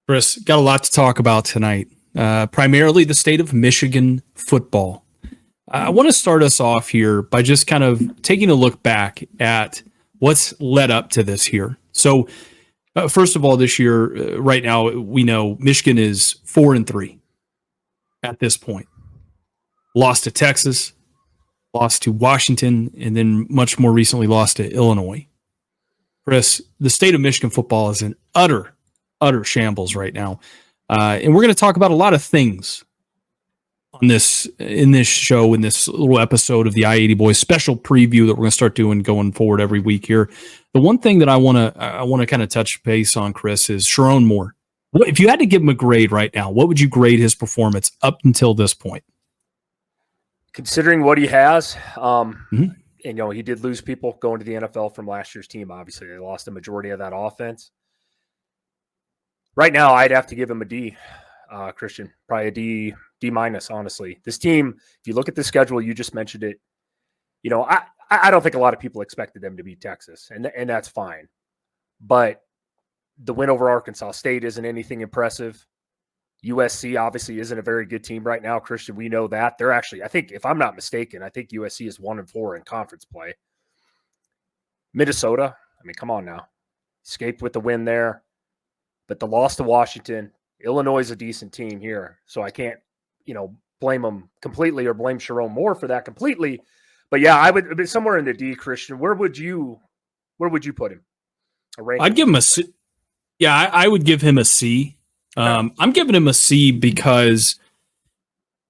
Chris, got a lot to talk about tonight. Primarily the state of Michigan football. I want to start us off here by just kind of taking a look back at what's led up to this here. So, first of all, this year, right now, we know Michigan is 4-3 at this point. Lost to Texas, lost to Washington, and then much more recently lost to Illinois. Chris, the state of Michigan football is in utter shambles right now. And we're going to talk about a lot of things on this in this show, in this little episode of the I-80 Boys special preview that we're going to start doing going forward every week here. The one thing that I want to kind of touch base on, Chris, is Sherrone Moore. If you had to give him a grade right now, what would you grade his performance up until this point? Considering what he has, and he did lose people going to the NFL from last year's team. Obviously, they lost the majority of that offense. Right now, I'd have to give him a D, Christian. Probably a D minus, honestly. This team, if you look at the schedule, you just mentioned it. I don't think a lot of people expected them to beat Texas, and that's fine. But the win over Arkansas State isn't anything impressive. USC obviously isn't a very good team right now, Christian. We know that. They're actually, I think, if I'm not mistaken, I think USC is 1-4 in conference play. Minnesota, I mean, come on now. Escaped with the win there. But the loss to Washington, Illinois is a decent team here. So I can't, blame them completely or blame Sherrone Moore for that completely. But yeah, I would be somewhere in the D, Christian. Where would you put him? I'd give him a C. Yeah, I would give him a C. I'm giving him a C because,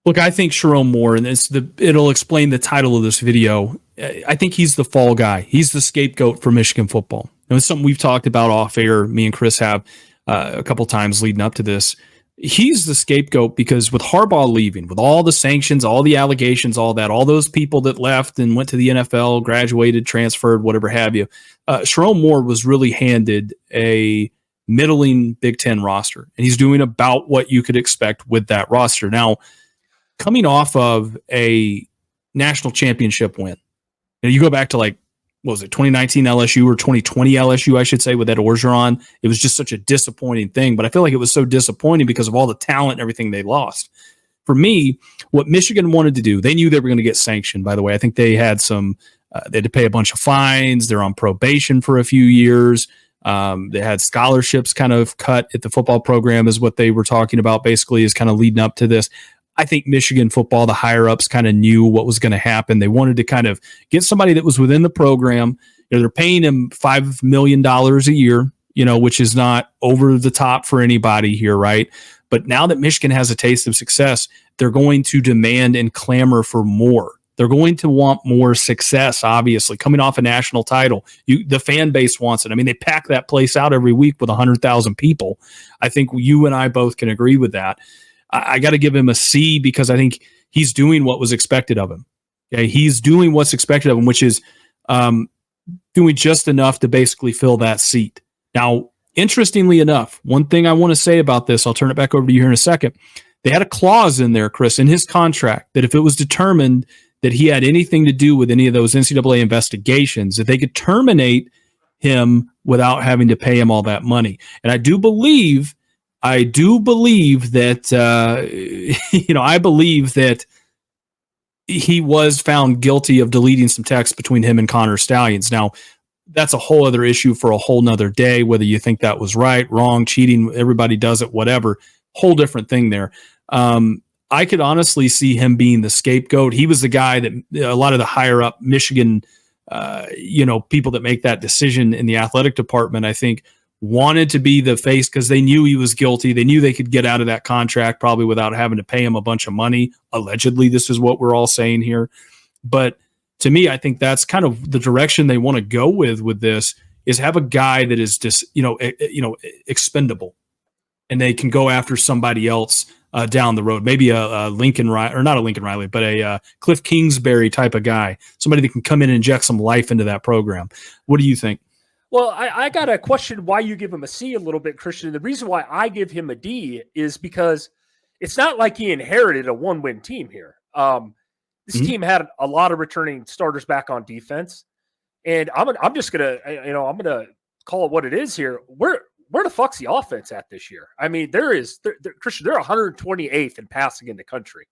look, I think Sherrone Moore, and it'll explain the title of this video. I think he's the fall guy. He's the scapegoat for Michigan football. And it's something we've talked about off air. Me and Chris have a couple times leading up to this. He's the scapegoat because with Harbaugh leaving, with all the sanctions, all the allegations, all that, all those people that left and went to the NFL, graduated, transferred, whatever have you, Sherrone Moore was really handed a middling Big Ten roster, and he's doing about what you could expect with that roster. Now, coming off of a national championship win, you go back to what was it, 2019 LSU or 2020 LSU, I should say, with Ed Orgeron. It was just such a disappointing thing, but I feel like it was so disappointing because of all the talent and everything they lost. For me, what Michigan wanted to do, they knew they were going to get sanctioned, by the way. I think they had they had to pay a bunch of fines. They're on probation for a few years. They had scholarships kind of cut at the football program is what they were talking about, basically, is kind of leading up to this. I think Michigan football, the higher ups kind of knew what was going to happen. They wanted to kind of get somebody that was within the program. They're paying him $5 million a year, which is not over the top for anybody here, right? But now that Michigan has a taste of success, they're going to demand and clamor for more. They're going to want more success, obviously, coming off a national title. The fan base wants it. I mean, they pack that place out every week with 100,000 people. I think you and I both can agree with that. I got to give him a C because I think he's doing what was expected of him. Okay, he's doing what's expected of him, which is doing just enough to basically fill that seat. Now, interestingly enough, one thing I want to say about this, I'll turn it back over to you here in a second. They had a clause in there, Chris, in his contract that if it was determined that he had anything to do with any of those NCAA investigations, that they could terminate him without having to pay him all that money. And I do believe that, I believe that he was found guilty of deleting some text between him and Connor Stalions. Now, that's a whole other issue for a whole nother day, whether you think that was right, wrong, cheating, everybody does it, whatever, whole different thing there. I could honestly see him being the scapegoat. He was the guy that a lot of the higher up Michigan, people that make that decision in the athletic department, I think, wanted to be the face because they knew he was guilty. They knew they could get out of that contract probably without having to pay him a bunch of money. Allegedly, this is what we're all saying here. But to me, I think that's kind of the direction they want to go with this, is have a guy that is just, expendable, and they can go after somebody else down the road. Maybe a Lincoln Riley, or not a Lincoln Riley, but a Cliff Kingsbury type of guy, somebody that can come in and inject some life into that program. What do you think? Well, I got to question why you give him a C a little bit, Christian. The reason why I give him a D is because it's not like he inherited a one-win team here. This team had a lot of returning starters back on defense, and I'm just gonna, I'm gonna call it what it is here. where the fuck's the offense at this year? I mean, Christian, they're 128th in passing in the country.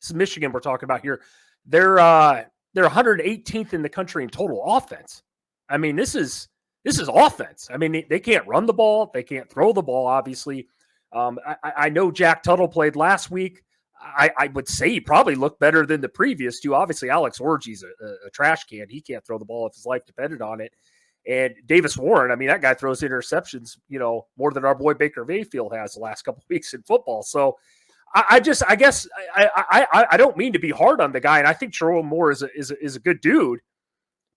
This is Michigan we're talking about here. They're 118th in the country in total offense. I mean, this is offense. I mean, they can't run the ball. They can't throw the ball, obviously. I know Jack Tuttle played last week. I would say he probably looked better than the previous two. Obviously, Alex Orji's a trash can. He can't throw the ball if his life depended on it. And Davis Warren, I mean, that guy throws interceptions, more than our boy Baker Mayfield has the last couple of weeks in football. So I guess I don't mean to be hard on the guy, and I think Sherrone Moore is a good dude.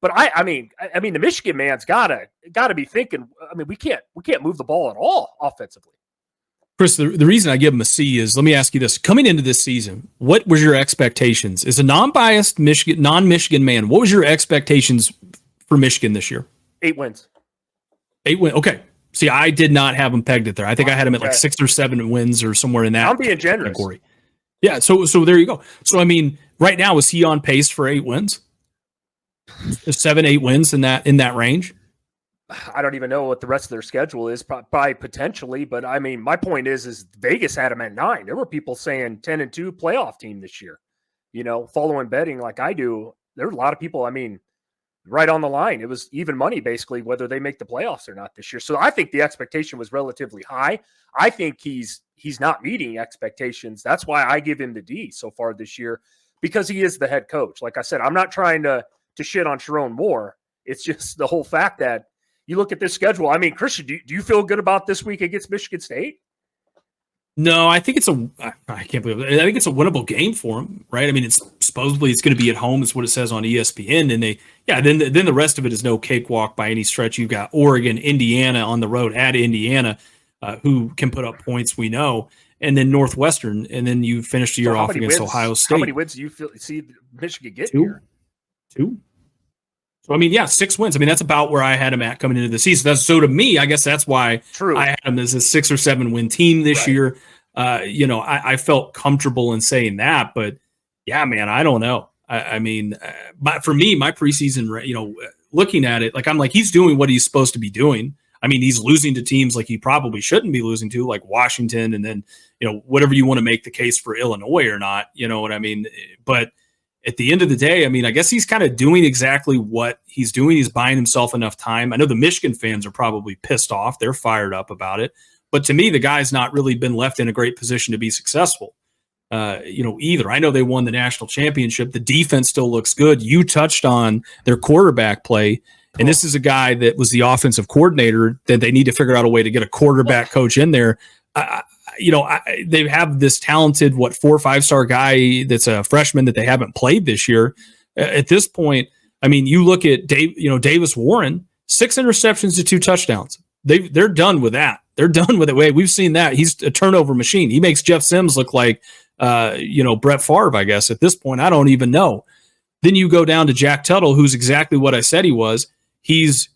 But I mean, the Michigan man's gotta be thinking. I mean, we can't move the ball at all offensively. Chris, the reason I give him a C is, let me ask you this: coming into this season, what was your expectations? As a non-biased non-Michigan man, what was your expectations for Michigan this year? 8 wins. 8 wins. Okay. See, I did not have him pegged at there. I think I had him at like 6 or 7 wins or somewhere in that. I'm being generous. Category. Yeah. So there you go. So I mean, right now, is he on pace for 8 wins? 7, 8 wins in that range? I don't even know what the rest of their schedule is, probably potentially. But I mean, my point is Vegas had him at 9. There were people saying 10-2 playoff team this year. Following betting like I do, there were a lot of people. I mean, right on the line. It was even money, basically, whether they make the playoffs or not this year. So I think the expectation was relatively high. I think he's not meeting expectations. That's why I give him the D so far this year, because he is the head coach. Like I said, I'm not trying to shit on Sherrone Moore. It's just the whole fact that you look at this schedule. I mean, Christian, do you feel good about this week against Michigan State? No, I think I can't believe it. I think it's a winnable game for him, right? I mean, it's supposedly going to be at home. It's what it says on ESPN. And then the rest of it is no cakewalk by any stretch. You've got Oregon, Indiana on the road at Indiana, who can put up points, we know, and then Northwestern, and then you finish the year off against Ohio State. How many wins do you see Michigan get 2? here? 2. So, I mean, 6 wins. I mean, that's about where I had him at coming into the season. So, to me, I guess that's why I had him as a 6 or 7 win team this year. I felt comfortable in saying that. But, yeah, man, I don't know. I mean, for me, my preseason, looking at it, I'm like, he's doing what he's supposed to be doing. I mean, he's losing to teams like he probably shouldn't be losing to, like Washington, and then, whatever you want to make the case for Illinois or not, you know what I mean? But at the end of the day, I mean, I guess he's kind of doing exactly what he's doing. He's buying himself enough time. I know the Michigan fans are probably pissed off. They're fired up about it. But to me, the guy's not really been left in a great position to be successful, either. I know they won the national championship. The defense still looks good. You touched on their quarterback play. And this is a guy that was the offensive coordinator that they need to figure out a way to get a quarterback coach in there. They have this talented, 4 or 5-star guy that's a freshman that they haven't played this year. At this point, I mean, you look at Davis Warren, 6 interceptions to 2 touchdowns. They're done with that. They're done with it. We've seen that. He's a turnover machine. He makes Jeff Sims look like, Brett Favre, I guess, at this point. I don't even know. Then you go down to Jack Tuttle, who's exactly what I said he was. He's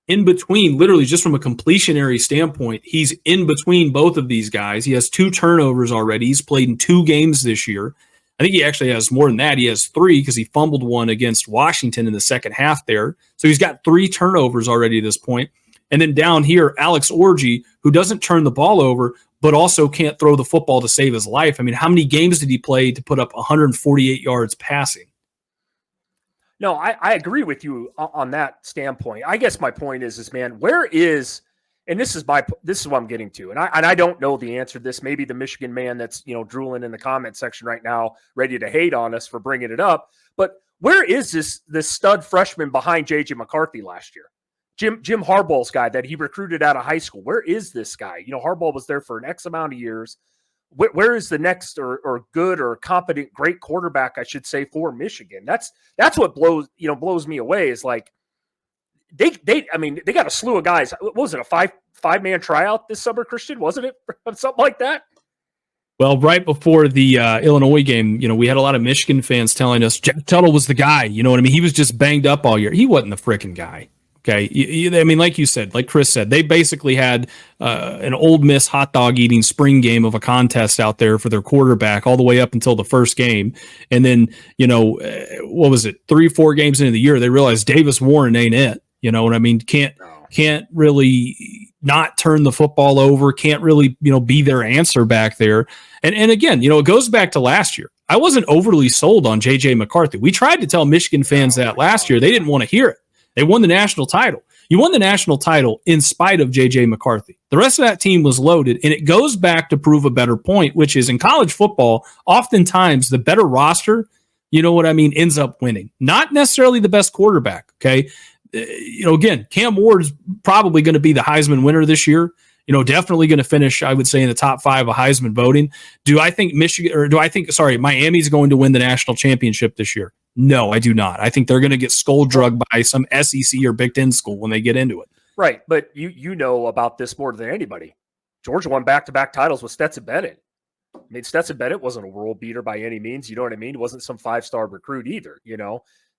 in between, literally just from a completionary standpoint, he's in between both of these guys. He has 2 turnovers already. He's played in 2 games this year. I think he actually has more than that. He has 3 because he fumbled one against Washington in the second half there. So he's got 3 turnovers already at this point. And then down here, Alex Orji, who doesn't turn the ball over, but also can't throw the football to save his life. I mean, how many games did he play to put up 148 yards passing? No, I agree with you on that standpoint. I guess my point is man, where is, and this is what I'm getting to, and I don't know the answer to this. Maybe the Michigan man that's drooling in the comment section right now, ready to hate on us for bringing it up. But where is this stud freshman behind JJ McCarthy last year? Jim Harbaugh's guy that he recruited out of high school. Where is this guy? Harbaugh was there for an X amount of years. Where is the next or good or competent, great quarterback, I should say, for Michigan? That's what blows me away. Is like they got a slew of guys. What was it, a five-man tryout this summer, Christian? Wasn't it something like that? Well, right before the Illinois game, we had a lot of Michigan fans telling us Jack Tuttle was the guy. You know what I mean? He was just banged up all year. He wasn't the freaking guy. Okay. I mean, like you said, like Chris said, they basically had an Ole Miss hot dog eating spring game of a contest out there for their quarterback all the way up until the first game. And then, what was it? 3-4 games into the year, they realized Davis Warren ain't it. You know what I mean? Can't really not turn the football over, can't really, be their answer back there. And again, it goes back to last year. I wasn't overly sold on J.J. McCarthy. We tried to tell Michigan fans that last year. They didn't want to hear it. They won the national title. You won the national title in spite of J.J. McCarthy. The rest of that team was loaded, and it goes back to prove a better point, which is in college football, oftentimes the better roster, ends up winning. Not necessarily the best quarterback, okay? Again, Cam Ward is probably going to be the Heisman winner this year. Definitely going to finish, I would say, in the top 5 of Heisman voting. Do I think Miami's going to win the national championship this year? No, I do not. I think they're going to get skull drugged by some SEC or Big Ten school when they get into it. Right, but you know about this more than anybody. Georgia won back-to-back titles with Stetson Bennett. I mean, Stetson Bennett wasn't a world beater by any means. You know what I mean? He wasn't some 5-star recruit either,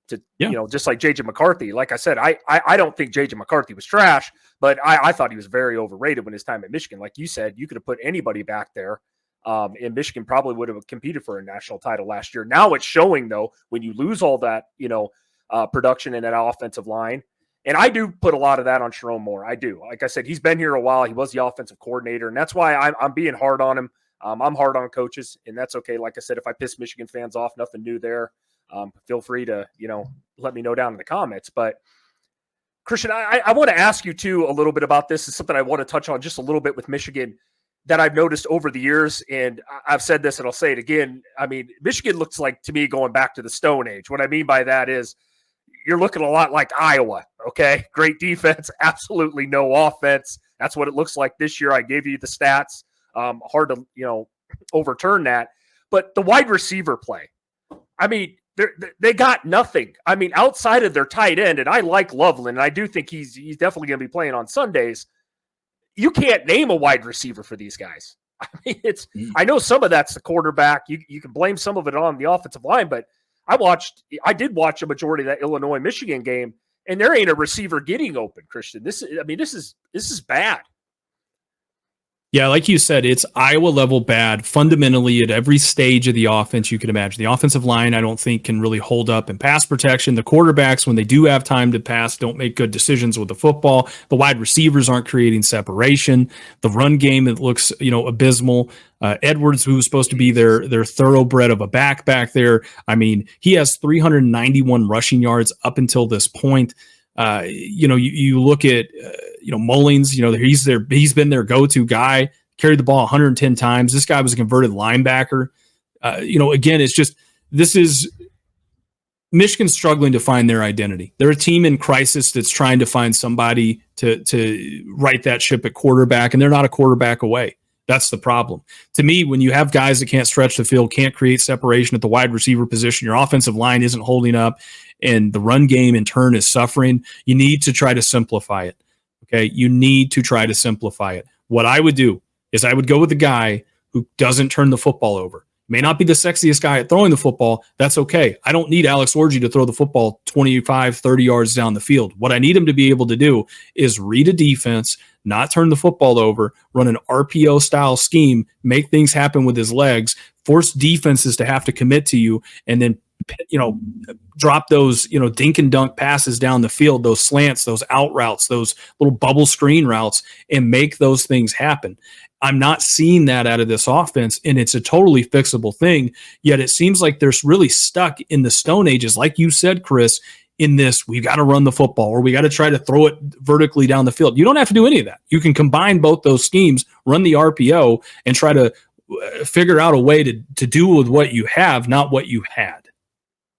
just like J.J. McCarthy. Like I said, I don't think J.J. McCarthy was trash, but I thought he was very overrated when his time at Michigan. Like you said, you could have put anybody back there, and Michigan probably would have competed for a national title last year. Now it's showing, though, when you lose all that, production in that offensive line. And I do put a lot of that on Sherrone Moore. I do. Like I said, he's been here a while. He was the offensive coordinator, and that's why I'm being hard on him. I'm hard on coaches, and that's okay. Like I said, if I piss Michigan fans off, nothing new there. Feel free to, let me know down in the comments. But Christian, I want to ask you too a little bit about this. It's something I want to touch on just a little bit with Michigan that I've noticed over the years. And I've said this and I'll say it again. I mean, Michigan looks like to me going back to the Stone Age. What I mean by that is you're looking a lot like Iowa. Okay. Great defense, absolutely no offense. That's what it looks like this year. I gave you the stats. Hard to, overturn that. But the wide receiver play, I mean, they got nothing. I mean, outside of their tight end, and I like Loveland, and I do think he's definitely going to be playing on Sundays. You can't name a wide receiver for these guys. I mean, I know some of that's the quarterback. You can blame some of it on the offensive line, but I did watch a majority of that Illinois-Michigan game, and there ain't a receiver getting open, Christian. This is bad. Yeah, like you said, it's Iowa level bad fundamentally at every stage of the offense you can imagine. The offensive line, I don't think, can really hold up in pass protection. The quarterbacks, when they do have time to pass, don't make good decisions with the football. The wide receivers aren't creating separation. The run game, it looks, abysmal. Edwards, who was supposed to be their thoroughbred of a back there. I mean, he has 391 rushing yards up until this point. You look at, Mullins, he's been their go-to guy, carried the ball 110 times. This guy was a converted linebacker. Again, it's just, this is Michigan struggling to find their identity. They're a team in crisis that's trying to find somebody to right that ship at quarterback, and they're not a quarterback away. That's the problem. To me, when you have guys that can't stretch the field, can't create separation at the wide receiver position, your offensive line isn't holding up, and the run game in turn is suffering, you need to try to simplify it. Okay, you need to try to simplify it. What I would do is I would go with the guy who doesn't turn the football over. May not be the sexiest guy at throwing the football. That's okay. I don't need Alex Orji to throw the football 25, 30 yards down the field. What I need him to be able to do is read a defense, not turn the football over, run an RPO style scheme, make things happen with his legs, force defenses to have to commit to you, and then drop those, dink and dunk passes down the field, those slants, those out routes, those little bubble screen routes, and make those things happen. I'm not seeing that out of this offense, and it's a totally fixable thing, yet it seems like they're really stuck in the Stone Ages, like you said, Chris, in this, we've got to run the football, or we got to try to throw it vertically down the field. You don't have to do any of that. You can combine both those schemes, run the RPO, and try to figure out a way to do with what you have, not what you had.